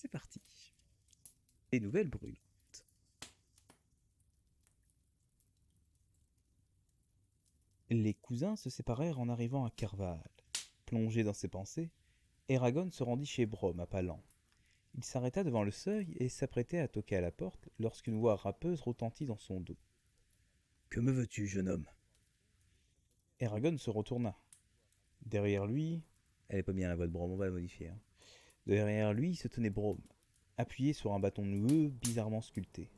c'est parti. Les nouvelles brûlantes. Les cousins se séparèrent en arrivant à Kerval. Plongé dans ses pensées, Eragon se rendit chez Brom à pas lents. Il s'arrêta devant le seuil et s'apprêtait à toquer à la porte lorsqu'une voix râpeuse retentit dans son dos. « Que me veux-tu, jeune homme ?» Eragon se retourna. Derrière lui... Elle est pas bien la voix de Brom, on va la modifier. Derrière lui se tenait Brom, appuyé sur un bâton noueux bizarrement sculpté.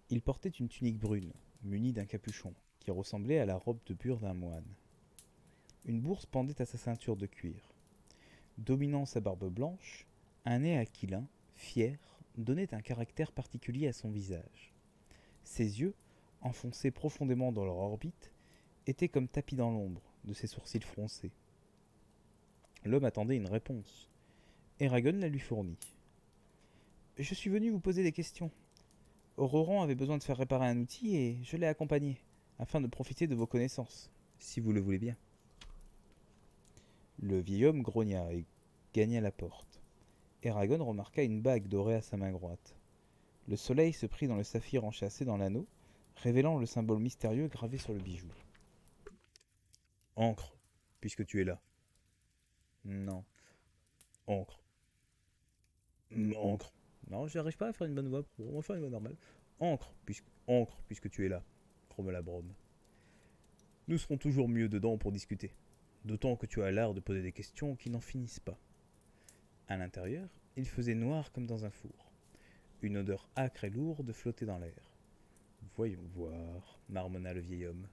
Il portait une tunique brune, munie d'un capuchon, qui ressemblait à la robe de bure d'un moine. Une bourse pendait à sa ceinture de cuir. Dominant sa barbe blanche, un nez aquilin, fier, donnait un caractère particulier à son visage. Ses yeux, enfoncés profondément dans leur orbite, étaient comme tapis dans l'ombre de ses sourcils froncés. L'homme attendait une réponse. Eragon la lui fournit. « Je suis venu vous poser des questions. Ororan avait besoin de faire réparer un outil et je l'ai accompagné, afin de profiter de vos connaissances, si vous le voulez bien. » Le vieil homme grogna et gagna la porte. Eragon remarqua une bague dorée à sa main droite. Le soleil se prit dans le saphir enchâssé dans l'anneau, révélant le symbole mystérieux gravé sur le bijou. « Ancre, puisque tu es là. »« Non. »« Ancre. »« Ancre. » Non, j'arrive pas à faire une bonne voix, on va faire une voix normale. « Ancre, puisque tu es là. » grommela Brom. « Nous serons toujours mieux dedans pour discuter. D'autant que tu as l'art de poser des questions qui n'en finissent pas. » À l'intérieur, il faisait noir comme dans un four. Une odeur âcre et lourde flottait dans l'air. « Voyons voir, » marmonna le vieil homme.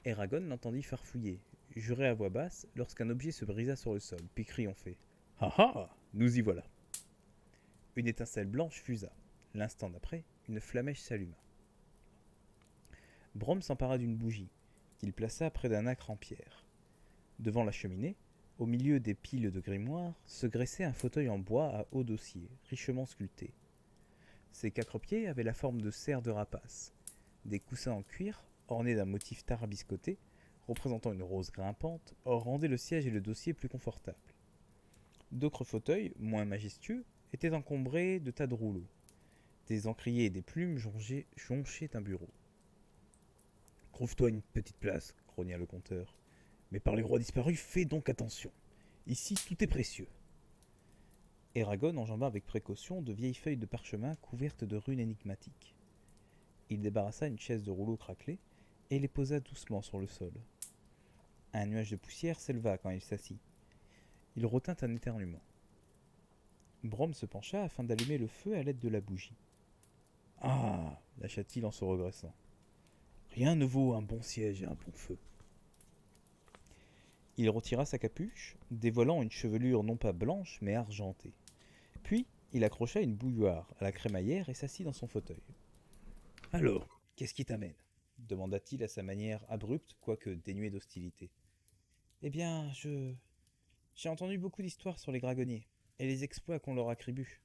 Eragon l'entendit farfouiller, jurer à voix basse, lorsqu'un objet se brisa sur le sol, puis triomphait. « Ah ah, nous y voilà !» Une étincelle blanche fusa. L'instant d'après, une flamèche s'alluma. Brom s'empara d'une bougie, qu'il plaça près d'un âcre en pierre. Devant la cheminée, au milieu des piles de grimoires, se graissait un fauteuil en bois à haut dossier, richement sculpté. Ses quatre pieds avaient la forme de cerfs de rapace. Des coussins en cuir, ornés d'un motif tarabiscoté, représentant une rose grimpante, rendaient le siège et le dossier plus confortables. D'autres fauteuils, moins majestueux, étaient encombrés de tas de rouleaux. Des encriers et des plumes jonchaient un bureau. « Trouve-toi une petite place, » grogna le compteur. « Mais par les rois disparus, fais donc attention. Ici, tout est précieux. » Eragon enjamba avec précaution de vieilles feuilles de parchemin couvertes de runes énigmatiques. Il débarrassa une chaise de rouleau craquelée et les posa doucement sur le sol. Un nuage de poussière s'éleva quand il s'assit. Il retint un éternuement. Brom se pencha afin d'allumer le feu à l'aide de la bougie. « Ah » lâcha-t-il en se redressant. « Rien ne vaut un bon siège et un bon feu. » Il retira sa capuche, dévoilant une chevelure non pas blanche mais argentée. Puis, il accrocha une bouilloire à la crémaillère et s'assit dans son fauteuil. « Alors, qu'est-ce qui t'amène » demanda-t-il à sa manière abrupte, quoique dénuée d'hostilité. « Eh bien, j'ai entendu beaucoup d'histoires sur les dragonniers, et les exploits qu'on leur attribue.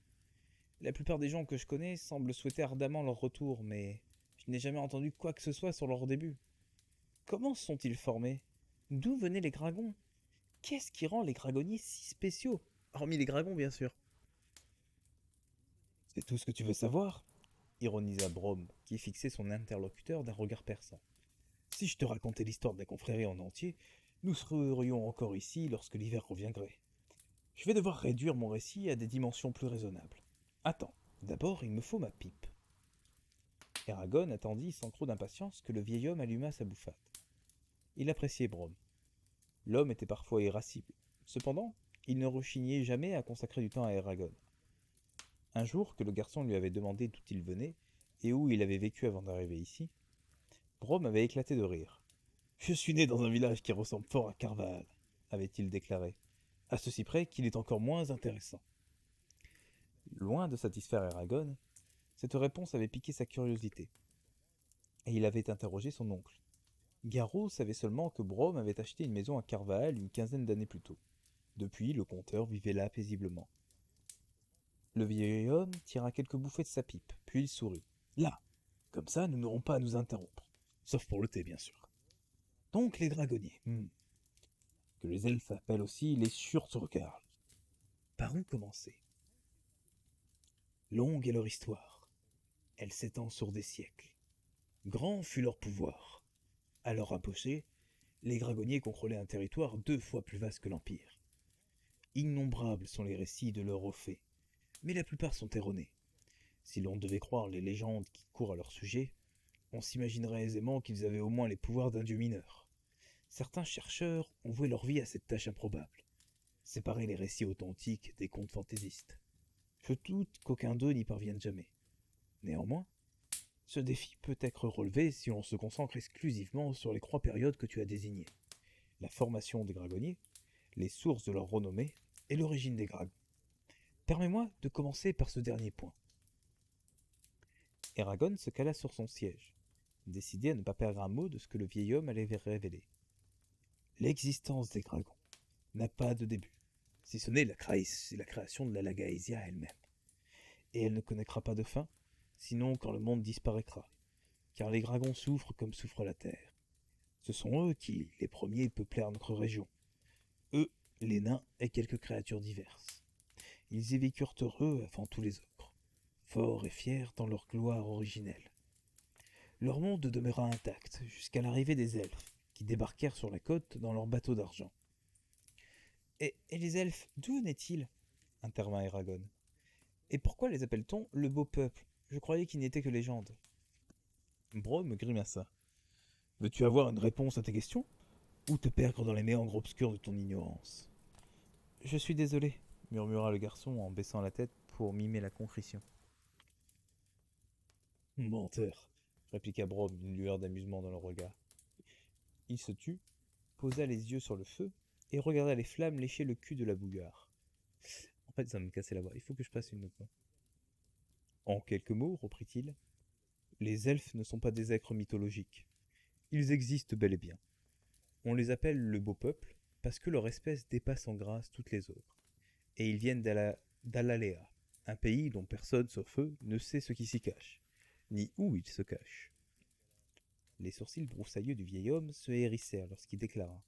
La plupart des gens que je connais semblent souhaiter ardemment leur retour, mais je n'ai jamais entendu quoi que ce soit sur leur début. Comment se sont-ils formés? D'où venaient les dragons? Qu'est-ce qui rend les dragonniers si spéciaux? Hormis les dragons, bien sûr. » « C'est tout ce que tu veux savoir ?» ironisa Brom, qui fixait son interlocuteur d'un regard perçant. « Si je te racontais l'histoire de la confrérie en entier, nous serions encore ici lorsque l'hiver reviendrait. Je vais devoir réduire mon récit à des dimensions plus raisonnables. Attends, d'abord il me faut ma pipe. » Eragon attendit sans trop d'impatience que le vieil homme allumât sa bouffade. Il appréciait Brom. L'homme était parfois irascible. Cependant, il ne rechignait jamais à consacrer du temps à Eragon. Un jour que le garçon lui avait demandé d'où il venait et où il avait vécu avant d'arriver ici, Brom avait éclaté de rire. « Je suis né dans un village qui ressemble fort à Kerval, » avait-il déclaré, à ceci près qu'il est encore moins intéressant. Loin de satisfaire Eragon, cette réponse avait piqué sa curiosité, et il avait interrogé son oncle. Garros savait seulement que Brom avait acheté une maison à Kerval une quinzaine d'années plus tôt. Depuis, le conteur vivait là paisiblement. Le vieil homme tira quelques bouffées de sa pipe, puis il sourit. « Là, comme ça, nous n'aurons pas à nous interrompre. Sauf pour le thé, bien sûr. Donc, les dragonniers, que les elfes appellent aussi les Surturgarl. Par où commencer ? Longue est leur histoire. Elle s'étend sur des siècles. Grand fut leur pouvoir. À leur apogée, les Dragonniers contrôlaient un territoire 2 fois plus vaste que l'Empire. Innombrables sont les récits de leurs hauts faits, mais la plupart sont erronés. Si l'on devait croire les légendes qui courent à leur sujet, on s'imaginerait aisément qu'ils avaient au moins les pouvoirs d'un dieu mineur. Certains chercheurs ont voué leur vie à cette tâche improbable, séparer les récits authentiques des contes fantaisistes. Je doute qu'aucun d'eux n'y parvienne jamais. Néanmoins, ce défi peut être relevé si on se concentre exclusivement sur les 3 périodes que tu as désignées. La formation des Dragonniers, les sources de leur renommée et l'origine des dragons. Permets-moi de commencer par ce dernier point. Eragon se cala sur son siège, décidé à ne pas perdre un mot de ce que le vieil homme allait révéler. L'existence des dragons n'a pas de début, si ce n'est la création de la Lagaesia elle-même. Et elle ne connaîtra pas de fin, sinon quand le monde disparaîtra, car les dragons souffrent comme souffre la terre. Ce sont eux qui, les premiers, peuplèrent notre région. Eux, les nains et quelques créatures diverses. Ils y vécurent heureux avant tous les autres, forts et fiers dans leur gloire originelle. Leur monde demeura intact jusqu'à l'arrivée des elfes, qui débarquèrent sur la côte dans leur bateau d'argent. Et les elfes, d'où venaient-ils intervint Eragon. Et pourquoi les appelle-t-on le beau peuple? Je croyais qu'ils n'étaient que légendes. Brome grimaça. Veux-tu avoir une réponse à tes questions? Ou te perdre dans les méandres obscurs de ton ignorance? Je suis désolé, murmura le garçon en baissant la tête pour mimer la contrition. Menteur, répliqua Brome d'une lueur d'amusement dans le regard. Il se tut, posa les yeux sur le feu et regarda les flammes lécher le cul de la bouillarde. En fait, ça me cassait la voix. Il faut que je passe une autre fois. En quelques mots, reprit-il, les elfes ne sont pas des êtres mythologiques. Ils existent bel et bien. On les appelle le beau peuple parce que leur espèce dépasse en grâce toutes les autres. Et ils viennent d'Alalea, un pays dont personne sauf eux ne sait ce qui s'y cache, ni où il se cache. Les sourcils broussailleux du vieil homme se hérissèrent lorsqu'il déclara.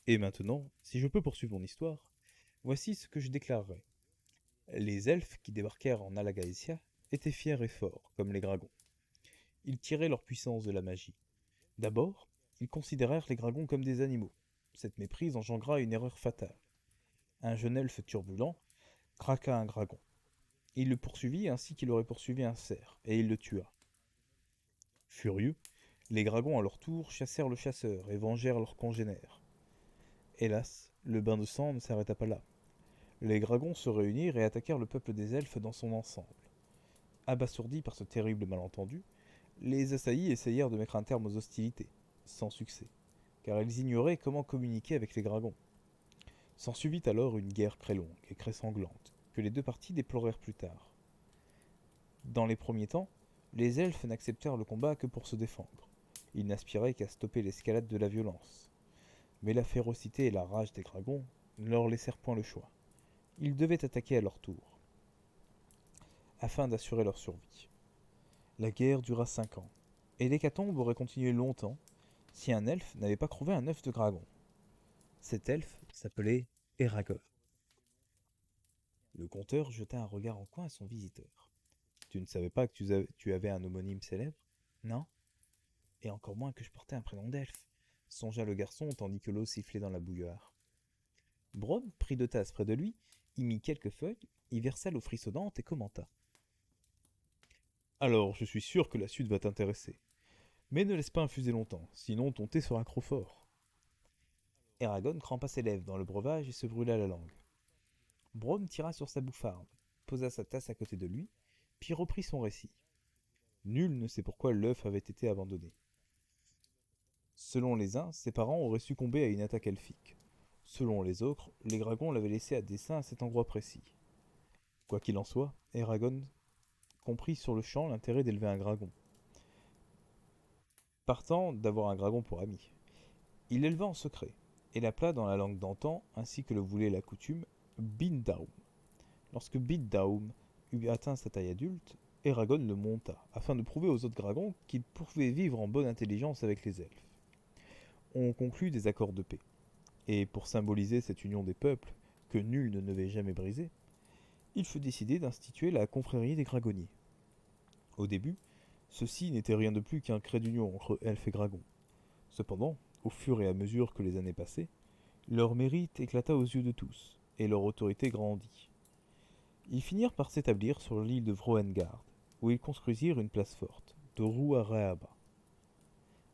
Et maintenant, si je peux poursuivre mon histoire, voici ce que je déclarerai. Les elfes qui débarquèrent en Alagaësia étaient fiers et forts, comme les dragons. Ils tiraient leur puissance de la magie. D'abord, ils considérèrent les dragons comme des animaux. Cette méprise engendra une erreur fatale. Un jeune elfe turbulent craqua un dragon. Il le poursuivit ainsi qu'il aurait poursuivi un cerf, et il le tua. Furieux, les dragons à leur tour chassèrent le chasseur et vengèrent leurs congénères. Hélas, le bain de sang ne s'arrêta pas là. Les dragons se réunirent et attaquèrent le peuple des elfes dans son ensemble. Abasourdis par ce terrible malentendu, les assaillis essayèrent de mettre un terme aux hostilités, sans succès, car ils ignoraient comment communiquer avec les dragons. S'ensuivit alors une guerre très longue et très sanglante, que les deux parties déplorèrent plus tard. Dans les premiers temps, les elfes n'acceptèrent le combat que pour se défendre. Ils n'aspiraient qu'à stopper l'escalade de la violence. Mais la férocité et la rage des dragons ne leur laissèrent point le choix. Ils devaient attaquer à leur tour, afin d'assurer leur survie. La guerre dura 5 ans, et l'hécatombe aurait continué longtemps si un elfe n'avait pas trouvé un œuf de dragon. Cet elfe s'appelait Eragon. Le conteur jeta un regard en coin à son visiteur. Tu ne savais pas que tu avais un homonyme célèbre? Non? Et encore moins que je portais un prénom d'elfe, songea le garçon tandis que l'eau sifflait dans la bouilloire. Brome prit 2 tasses près de lui, y mit quelques feuilles, y versa l'eau frissonnante et commenta. Alors, je suis sûr que la suite va t'intéresser. Mais ne laisse pas infuser longtemps, sinon ton thé sera trop fort. Eragon trempa ses lèvres dans le breuvage et se brûla la langue. Brome tira sur sa bouffarde, posa sa tasse à côté de lui, puis reprit son récit. Nul ne sait pourquoi l'œuf avait été abandonné. Selon les uns, ses parents auraient succombé à une attaque elfique. Selon les autres, les dragons l'avaient laissé à dessein à cet endroit précis. Quoi qu'il en soit, Eragon comprit sur le champ l'intérêt d'élever un dragon. Partant d'avoir un dragon pour ami. Il l'éleva en secret, et l'appela dans la langue d'antan, ainsi que le voulait la coutume, Bindaum. Lorsque Bindaum eut atteint sa taille adulte, Eragon le monta, afin de prouver aux autres dragons qu'il pouvait vivre en bonne intelligence avec les elfes. On conclut des accords de paix. Et pour symboliser cette union des peuples, que nul ne devait jamais briser, il fut décidé d'instituer la confrérie des Gragonniers. Au début, ceci n'était rien de plus qu'un trait d'union entre elfes et dragons. Cependant, au fur et à mesure que les années passaient, leur mérite éclata aux yeux de tous, et leur autorité grandit. Ils finirent par s'établir sur l'île de Vroengard, où ils construisirent une place forte, Doru Areaba.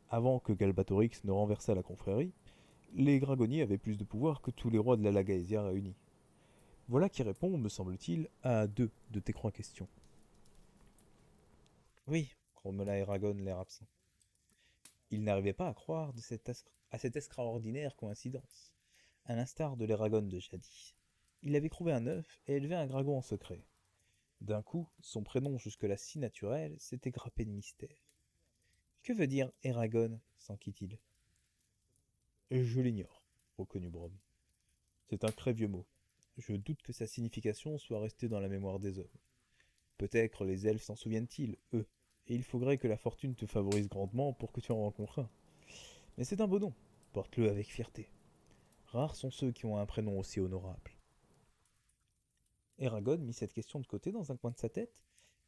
Avant que Galbatorix ne renversât la confrérie, les Gragonniers avaient plus de pouvoir que tous les rois de la Lagaesia réunis. Voilà qui répond, me semble-t-il, à deux de tes trois questions. Oui, grommela Eragon, l'air absent. Il n'arrivait pas à croire à cette extraordinaire coïncidence. À l'instar de l'Eragon de jadis, il avait trouvé un œuf et élevé un dragon en secret. D'un coup, son prénom jusque-là si naturel s'était grappé de mystère. Que veut dire Eragon s'enquit-il. Je l'ignore, reconnut Brom. C'est un très vieux mot. Je doute que sa signification soit restée dans la mémoire des hommes. Peut-être les elfes s'en souviennent-ils, eux, et il faudrait que la fortune te favorise grandement pour que tu en rencontres un. Mais c'est un beau nom, porte-le avec fierté. Rares sont ceux qui ont un prénom aussi honorable. Eragon mit cette question de côté dans un coin de sa tête,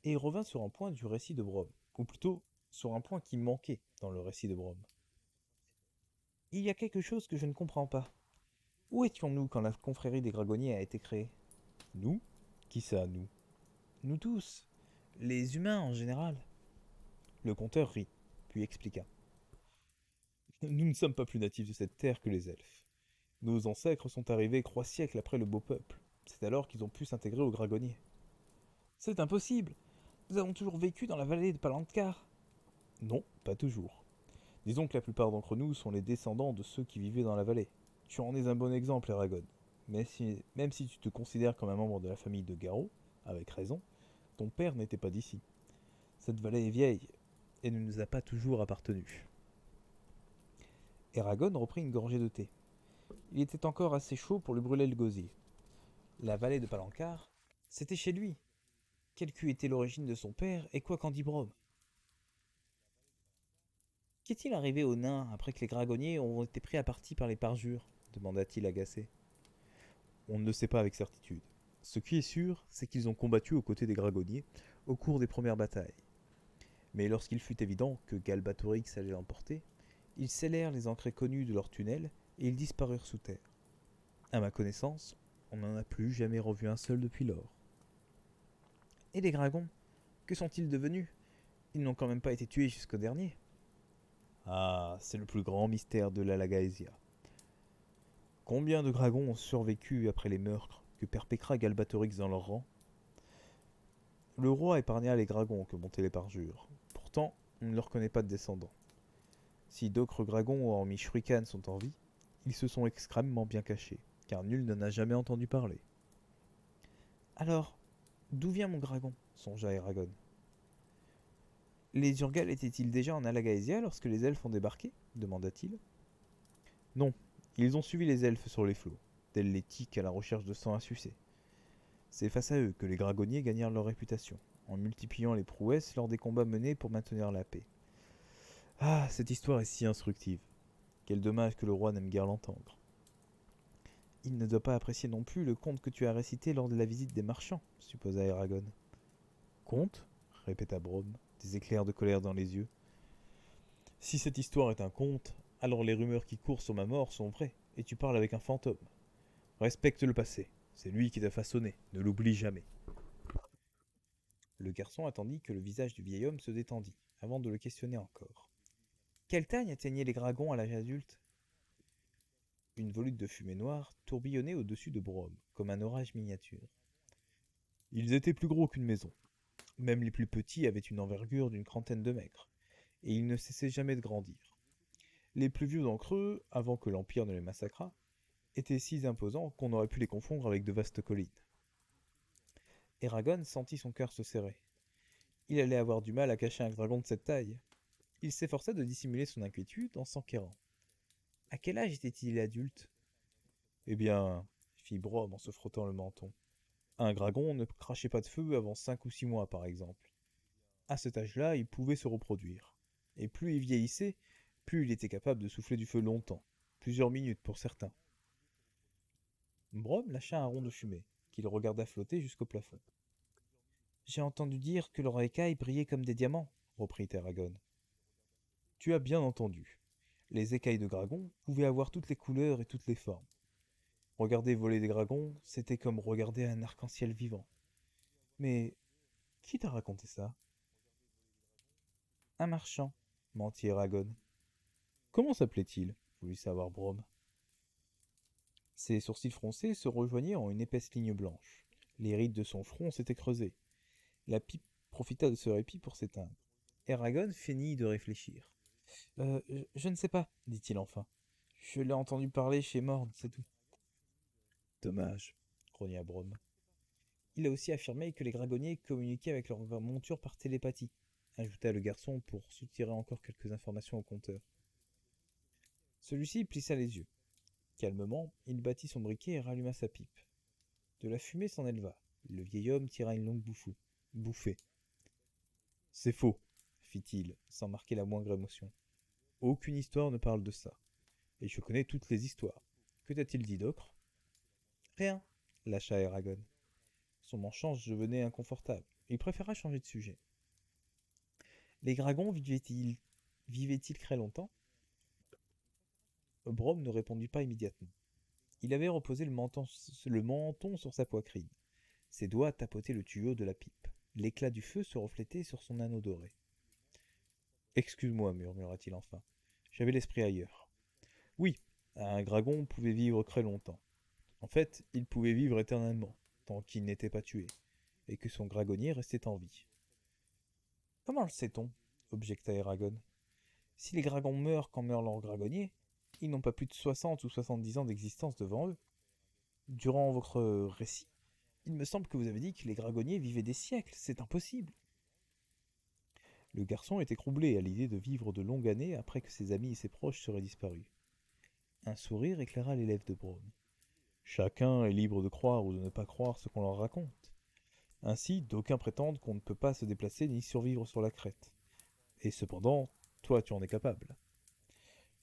et revint sur un point du récit de Brom, ou plutôt sur un point qui manquait dans le récit de Brom. Il y a quelque chose que je ne comprends pas. Où étions-nous quand la confrérie des Gragonniers a été créée? Nous? Qui ça, nous? Nous tous. Les humains en général. Le conteur rit, puis expliqua. Nous ne sommes pas plus natifs de cette terre que les elfes. Nos ancêtres sont arrivés 3 siècles après le beau peuple. C'est alors qu'ils ont pu s'intégrer aux Gragonniers. C'est impossible. Nous avons toujours vécu dans la vallée de Palancar. Non, pas toujours. Disons que la plupart d'entre nous sont les descendants de ceux qui vivaient dans la vallée. Tu en es un bon exemple, Eragon. Même si tu te considères comme un membre de la famille de Garo, avec raison, ton père n'était pas d'ici. Cette vallée est vieille et ne nous a pas toujours appartenu. Eragon reprit une gorgée de thé. Il était encore assez chaud pour lui brûler le gosier. La vallée de Palancar, c'était chez lui. Quelle qu'eût été l'origine de son père et quoi qu'en dit Brom? Qu'est-il arrivé aux nains après que les Gragonniers ont été pris à partie par les parjures demanda-t-il agacé. On ne le sait pas avec certitude. Ce qui est sûr, c'est qu'ils ont combattu aux côtés des Gragonniers au cours des premières batailles. Mais lorsqu'il fut évident que Galbatorix allait l'emporter, ils scellèrent les entrées connues de leur tunnel et ils disparurent sous terre. À ma connaissance, on n'en a plus jamais revu un seul depuis lors. Et les dragons? Que sont-ils devenus? Ils n'ont quand même pas été tués jusqu'au dernier. Ah, c'est le plus grand mystère de la Lagaesia. Combien de dragons ont survécu après les meurtres que perpétra Galbatorix dans leur rang? Le roi épargna les dragons que montaient les parjures. Pourtant, on ne leur connaît pas de descendants. Si d'autres dragons hormis Shurikan sont en vie, ils se sont extrêmement bien cachés, car nul n'en a jamais entendu parler. Alors, d'où vient mon dragon? Songea Eragon. Les Urgal étaient-ils déjà en Alagaesia lorsque les elfes ont débarqué demanda-t-il. Non, ils ont suivi les elfes sur les flots, tels les tiques à la recherche de sang à sucer. C'est face à eux que les dragonniers gagnèrent leur réputation, en multipliant les prouesses lors des combats menés pour maintenir la paix. Ah, cette histoire est si instructive. Quel dommage que le roi n'aime guère l'entendre. Il ne doit pas apprécier non plus le conte que tu as récité lors de la visite des marchands, supposa Eragon. Conte? Répéta Brom, des éclairs de colère dans les yeux. Si cette histoire est un conte, alors les rumeurs qui courent sur ma mort sont vraies, et tu parles avec un fantôme. Respecte le passé, c'est lui qui t'a façonné, ne l'oublie jamais. Le garçon attendit que le visage du vieil homme se détendît, avant de le questionner encore. Quelle taille atteignaient les dragons à l'âge adulte? Une volute de fumée noire tourbillonnait au-dessus de Brom, comme un orage miniature. Ils étaient plus gros qu'une maison. Même les plus petits avaient une envergure d'une trentaine de mètres, et ils ne cessaient jamais de grandir. Les plus vieux d'entre eux, avant que l'Empire ne les massacrât, étaient si imposants qu'on aurait pu les confondre avec de vastes collines. Eragon sentit son cœur se serrer. Il allait avoir du mal à cacher un dragon de cette taille. Il s'efforça de dissimuler son inquiétude en s'enquérant. À quel âge était-il adulte? Eh bien, fit Brom en se frottant le menton. Un dragon ne crachait pas de feu avant 5 ou 6 mois, par exemple. À cet âge-là, il pouvait se reproduire. Et plus il vieillissait, plus il était capable de souffler du feu longtemps, plusieurs minutes pour certains. Brom lâcha un rond de fumée, qu'il regarda flotter jusqu'au plafond. J'ai entendu dire que leurs écailles brillaient comme des diamants, reprit Eragon. Tu as bien entendu. Les écailles de dragon pouvaient avoir toutes les couleurs et toutes les formes. Regarder voler des dragons, c'était comme regarder un arc-en-ciel vivant. Mais qui t'a raconté ça? Un marchand, mentit Eragon. Comment s'appelait-il? Voulut savoir Brome. Ses sourcils froncés se rejoignaient en une épaisse ligne blanche. Les rides de son front s'étaient creusées. La pipe profita de ce répit pour s'éteindre. Eragon feignit de réfléchir. Je ne sais pas, dit-il enfin. Je l'ai entendu parler chez Morn, c'est tout. Dommage, grogna Brome. Il a aussi affirmé que les dragonniers communiquaient avec leur monture par télépathie, ajouta le garçon pour soutirer encore quelques informations au compteur. Celui-ci plissa les yeux. Calmement, il battit son briquet et ralluma sa pipe. De la fumée s'en éleva. Le vieil homme tira une longue bouffée. C'est faux, fit-il, sans marquer la moindre émotion. Aucune histoire ne parle de ça. Et je connais toutes les histoires. Que t'a-t-il dit, Docre? Rien, lâcha Eragon. Son manchant devenait inconfortable. Il préféra changer de sujet. Les dragons vivaient-ils très longtemps? Brome ne répondit pas immédiatement. Il avait reposé le menton sur sa poitrine. Ses doigts tapotaient le tuyau de la pipe. L'éclat du feu se reflétait sur son anneau doré. Excuse-moi, murmura-t-il enfin. J'avais l'esprit ailleurs. Oui, un dragon pouvait vivre très longtemps. En fait, il pouvait vivre éternellement, tant qu'il n'était pas tué, et que son dragonnier restait en vie. Comment le sait-on? Objecta Eragon. Si les dragons meurent quand meurt leur dragonnier, ils n'ont pas plus de 60 ou 70 ans d'existence devant eux. Durant votre récit, il me semble que vous avez dit que les dragonniers vivaient des siècles, c'est impossible. Le garçon était troublé à l'idée de vivre de longues années après que ses amis et ses proches seraient disparus. Un sourire éclaira les lèvres de Brome. Chacun est libre de croire ou de ne pas croire ce qu'on leur raconte. Ainsi, d'aucuns prétendent qu'on ne peut pas se déplacer ni survivre sur la crête. Et cependant, toi tu en es capable.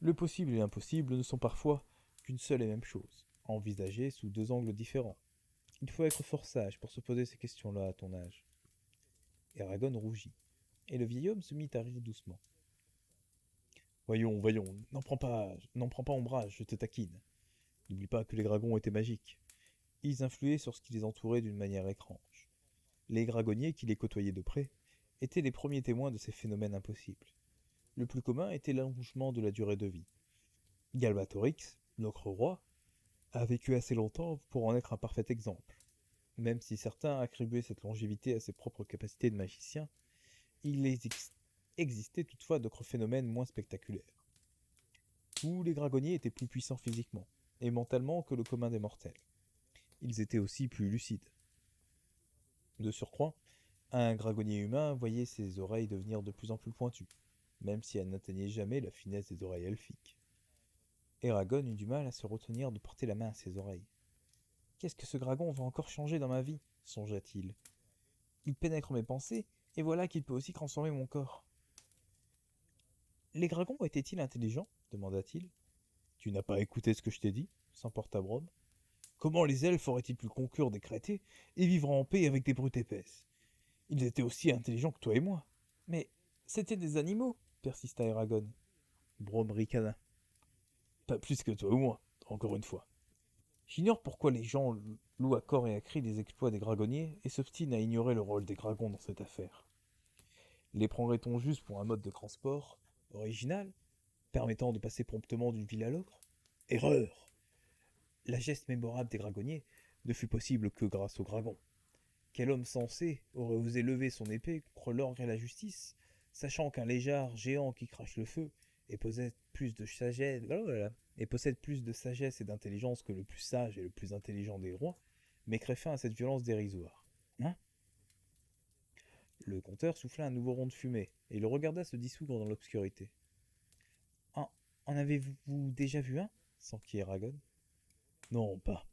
Le possible et l'impossible ne sont parfois qu'une seule et même chose, envisagées sous deux angles différents. Il faut être fort sage pour se poser ces questions-là à ton âge. Eragon rougit, et le vieil homme se mit à rire doucement. Voyons, n'en prends pas ombrage, je te taquine. N'oublie pas que les dragons étaient magiques. Ils influaient sur ce qui les entourait d'une manière étrange. Les dragonniers qui les côtoyaient de près étaient les premiers témoins de ces phénomènes impossibles. Le plus commun était l'allongement de la durée de vie. Galbatorix, notre roi, a vécu assez longtemps pour en être un parfait exemple. Même si certains attribuaient cette longévité à ses propres capacités de magicien, il existait toutefois d'autres phénomènes moins spectaculaires. Tous les dragonniers étaient plus puissants physiquement et mentalement que le commun des mortels. Ils étaient aussi plus lucides. De surcroît, un dragonnier humain voyait ses oreilles devenir de plus en plus pointues, même si elles n'atteignaient jamais la finesse des oreilles elfiques. Eragon eut du mal à se retenir de porter la main à ses oreilles. Qu'est-ce que ce dragon va encore changer dans ma vie? Songea-t-il. Il pénètre mes pensées, et voilà qu'il peut aussi transformer mon corps. Les dragons étaient-ils intelligents? Demanda-t-il. Tu n'as pas écouté ce que je t'ai dit? S'emporta Brome. Comment les elfes auraient-ils pu conclure des traités et vivre en paix avec des brutes épaisses? Ils étaient aussi intelligents que toi et moi. Mais c'étaient des animaux, persista Eragon. Brome ricana. Pas plus que toi ou moi, encore une fois. J'ignore pourquoi les gens louent à corps et à cri les exploits des dragonniers et s'obstinent à ignorer le rôle des dragons dans cette affaire. Les prendrait-on juste pour un mode de transport original, permettant de passer promptement d'une ville à l'autre? Erreur! La geste mémorable des dragonniers ne fut possible que grâce aux dragons. Quel homme sensé aurait osé lever son épée contre l'ordre et la justice, sachant qu'un lézard géant qui crache le feu et possède plus de sagesse, et d'intelligence que le plus sage et le plus intelligent des rois, mettrait fin à cette violence dérisoire. Hein? Le conteur souffla un nouveau rond de fumée, et le regarda se dissoudre dans l'obscurité. En avez-vous déjà vu un? s'enquit Eragon. Non, pas.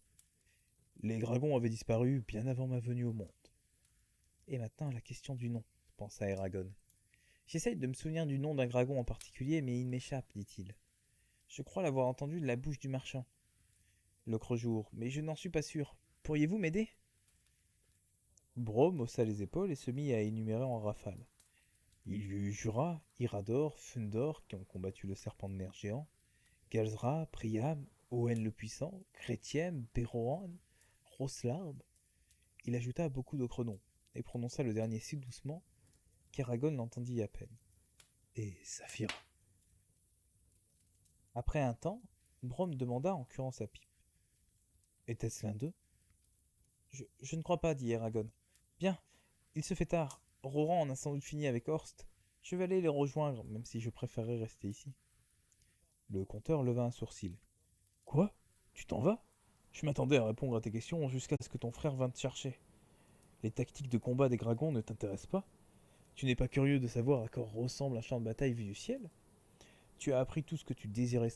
Les dragons avaient disparu bien avant ma venue au monde. Et maintenant la question du nom, pensa Eragon. J'essaye de me souvenir du nom d'un dragon en particulier, mais il m'échappe, dit-il. Je crois l'avoir entendu de la bouche du marchand. L'autre jour, mais je n'en suis pas sûr. Pourriez-vous m'aider? Brome haussa les épaules et se mit à énumérer en rafale. Il y eut Jura, Irador, Fundor qui ont combattu le serpent de mer géant, Galzra, Priam, Owen le Puissant, Chrétiem, Béroan, Roslarbe. Il ajouta beaucoup d'autres noms, et prononça le dernier si doucement qu'Aragorn l'entendit à peine. Et Saphira. Après un temps, Brome demanda en curant sa pipe. Était-ce l'un d'eux je ne crois pas, dit Aragorn. Bien, il se fait tard. Roran en a sans doute fini avec Horst. Je vais aller les rejoindre, même si je préférerais rester ici. Le comteur leva un sourcil. Quoi? Tu t'en vas? Je m'attendais à répondre à tes questions jusqu'à ce que ton frère vînt te chercher. Les tactiques de combat des dragons ne t'intéressent pas? Tu n'es pas curieux de savoir à quoi ressemble un champ de bataille vu du ciel? Tu as appris tout ce que tu désirais